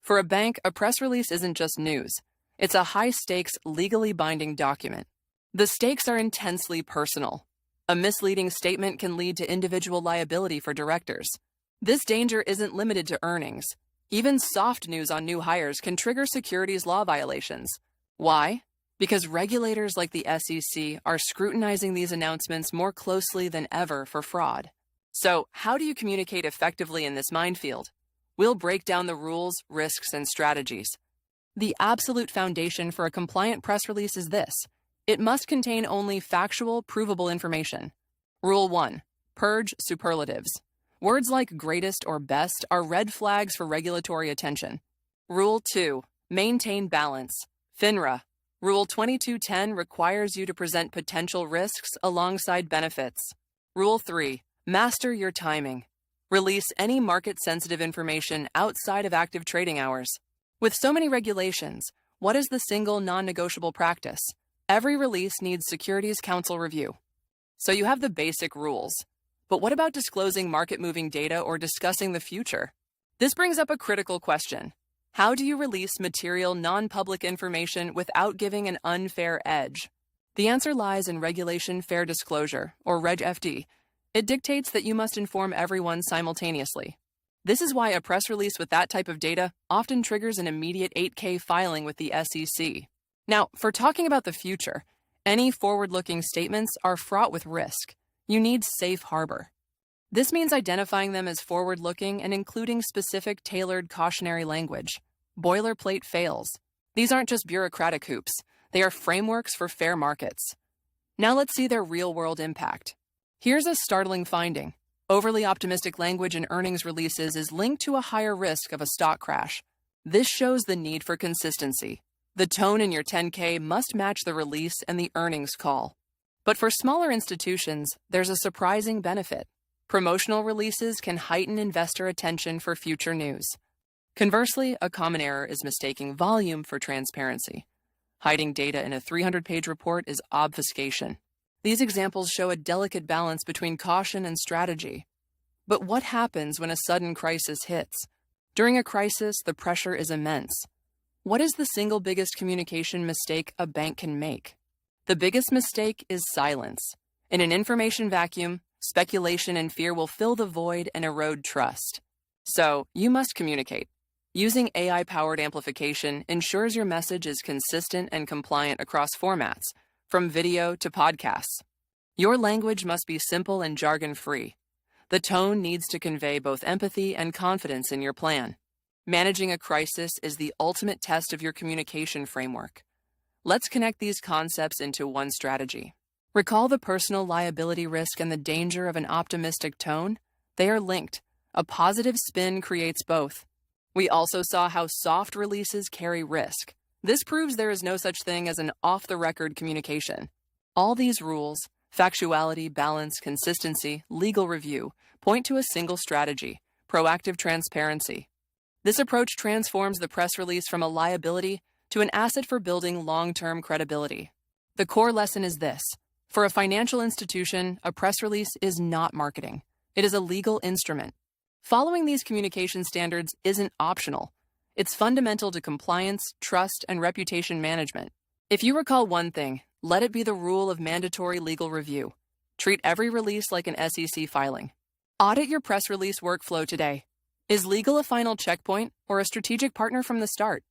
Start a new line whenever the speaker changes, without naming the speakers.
For a bank, a press release isn't just news. It's a high-stakes, legally binding document. The stakes are intensely personal. A misleading statement can lead to individual liability for directors. This danger isn't limited to earnings. Even soft news on new hires can trigger securities law violations. Why? Because regulators like the SEC are scrutinizing these announcements more closely than ever for fraud. So, how do you communicate effectively in this minefield? We'll break down the rules, risks, and strategies. The absolute foundation for a compliant press release is this: it must contain only factual, provable information. Rule 1. Purge superlatives. Words like greatest or best are red flags for regulatory attention. Rule 2. Maintain balance. FINRA. Rule 2210 requires you to present potential risks alongside benefits. Rule 3. Master your timing. Release any market-sensitive information outside of active trading hours. With so many regulations, what is the single non-negotiable practice? Every release needs Securities Council review. So you have the basic rules. But what about disclosing market-moving data or discussing the future? This brings up a critical question. How do you release material non-public information without giving an unfair edge? The answer lies in Regulation Fair Disclosure, or Reg FD. It dictates that you must inform everyone simultaneously. This is why a press release with that type of data often triggers an immediate 8K filing with the SEC. Now, for talking about the future, any forward-looking statements are fraught with risk. You need safe harbor. This means identifying them as forward-looking and including specific tailored cautionary language. Boilerplate fails. These aren't just bureaucratic hoops. They are frameworks for fair markets. Now let's see their real-world impact. Here's a startling finding. Overly optimistic language in earnings releases is linked to a higher risk of a stock crash. This shows the need for consistency. The tone in your 10K must match the release and the earnings call. But for smaller institutions, there's a surprising benefit. Promotional releases can heighten investor attention for future news. Conversely, a common error is mistaking volume for transparency. Hiding data in a 300-page report is obfuscation. These examples show a delicate balance between caution and strategy. But what happens when a sudden crisis hits? During a crisis, the pressure is immense. What is the single biggest communication mistake a bank can make? The biggest mistake is silence. In an information vacuum, speculation and fear will fill the void and erode trust. So, you must communicate. Using AI-powered amplification ensures your message is consistent and compliant across formats, from video to podcasts. Your language must be simple and jargon-free. The tone needs to convey both empathy and confidence in your plan. Managing a crisis is the ultimate test of your communication framework. Let's connect these concepts into one strategy. Recall the personal liability risk and the danger of an optimistic tone? They are linked. A positive spin creates both. We also saw how soft releases carry risk. This proves there is no such thing as an off-the-record communication. All these rules, factuality, balance, consistency, legal review, point to a single strategy: proactive transparency. This approach transforms the press release from a liability to an asset for building long-term credibility. The core lesson is this: for a financial institution, a press release is not marketing. It is a legal instrument. Following these communication standards isn't optional. It's fundamental to compliance, trust, and reputation management. If you recall one thing, let it be the rule of mandatory legal review. Treat every release like an SEC filing. Audit your press release workflow today. Is legal a final checkpoint or a strategic partner from the start?